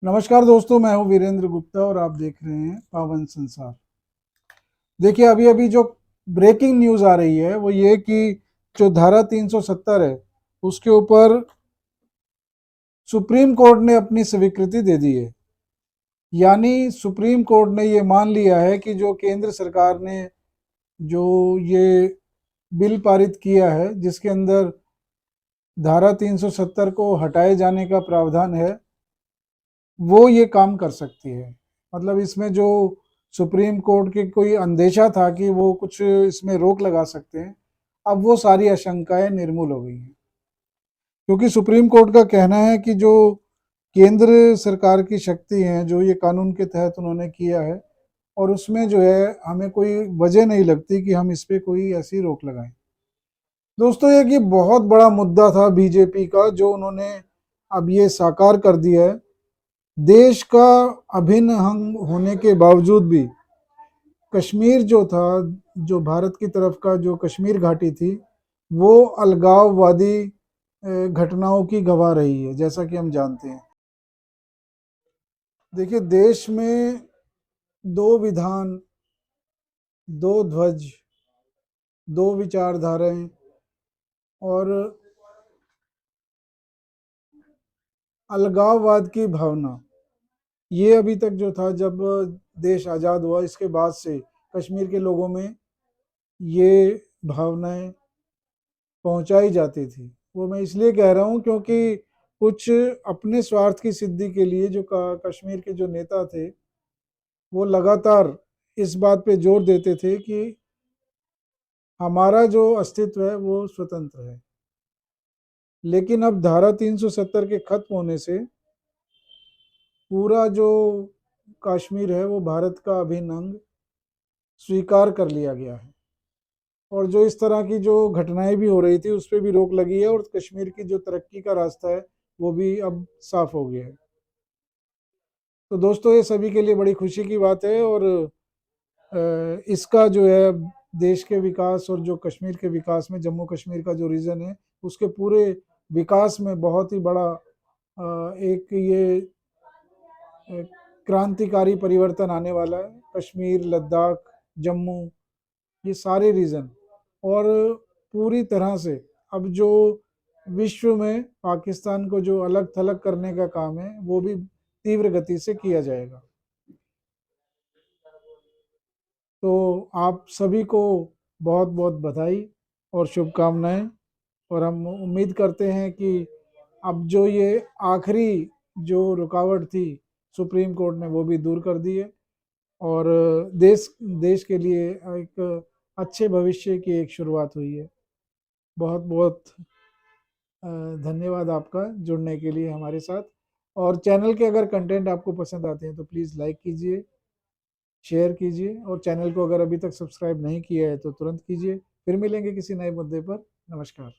नमस्कार दोस्तों, मैं हूं वीरेंद्र गुप्ता और आप देख रहे हैं पावन संसार। देखिए, अभी अभी जो ब्रेकिंग न्यूज़ आ रही है वो ये कि जो धारा 370 है उसके ऊपर सुप्रीम कोर्ट ने अपनी स्वीकृति दे दी है। यानी सुप्रीम कोर्ट ने ये मान लिया है कि जो केंद्र सरकार ने जो ये बिल पारित किया है जिसके अंदर धारा 370 को हटाए जाने का प्रावधान है, वो ये काम कर सकती है। मतलब इसमें जो सुप्रीम कोर्ट के कोई अंदेशा था कि वो कुछ इसमें रोक लगा सकते हैं, अब वो सारी आशंकाएं निर्मूल हो गई हैं। क्योंकि सुप्रीम कोर्ट का कहना है कि जो केंद्र सरकार की शक्ति है जो ये कानून के तहत उन्होंने किया है, और उसमें जो है हमें कोई वजह नहीं लगती कि हम इस पे कोई ऐसी रोक लगाएं। दोस्तों, एक ये बहुत बड़ा मुद्दा था बीजेपी का जो उन्होंने अब ये साकार कर दिया है। देश का अभिन्न अंग होने के बावजूद भी कश्मीर जो था, जो भारत की तरफ का जो कश्मीर घाटी थी, वो अलगाववादी घटनाओं की गवाह रही है, जैसा कि हम जानते हैं। देखिए, देश में दो विधान, दो ध्वज, दो विचारधाराएं और अलगाववाद की भावना, ये अभी तक जो था, जब देश आज़ाद हुआ इसके बाद से कश्मीर के लोगों में ये भावनाएं पहुंचाई जाती थी। वो मैं इसलिए कह रहा हूं क्योंकि कुछ अपने स्वार्थ की सिद्धि के लिए जो कश्मीर के जो नेता थे, वो लगातार इस बात पे जोर देते थे कि हमारा जो अस्तित्व है वो स्वतंत्र है। लेकिन अब धारा 370 के खत्म होने से पूरा जो कश्मीर है वो भारत का अभिन्न अंग स्वीकार कर लिया गया है। और जो इस तरह की जो घटनाएं भी हो रही थी उस पर भी रोक लगी है, और कश्मीर की जो तरक्की का रास्ता है वो भी अब साफ हो गया है। तो दोस्तों, ये सभी के लिए बड़ी खुशी की बात है, और इसका जो है देश के विकास और जो कश्मीर के विकास में, जम्मू कश्मीर का जो रीजन है उसके पूरे विकास में बहुत ही बड़ा एक ये क्रांतिकारी परिवर्तन आने वाला है। कश्मीर, लद्दाख, जम्मू, ये सारे रीजन, और पूरी तरह से अब जो विश्व में पाकिस्तान को जो अलग थलग करने का काम है वो भी तीव्र गति से किया जाएगा। तो आप सभी को बहुत बहुत बधाई और शुभकामनाएं, और हम उम्मीद करते हैं कि अब जो ये आखिरी जो रुकावट थी सुप्रीम कोर्ट ने वो भी दूर कर दी है, और देश देश के लिए एक अच्छे भविष्य की एक शुरुआत हुई है। बहुत बहुत धन्यवाद आपका जुड़ने के लिए हमारे साथ। और चैनल के अगर कंटेंट आपको पसंद आते हैं तो प्लीज़ लाइक कीजिए, शेयर कीजिए, और चैनल को अगर अभी तक सब्सक्राइब नहीं किया है तो तुरंत कीजिए। फिर मिलेंगे किसी नए मुद्दे पर। नमस्कार।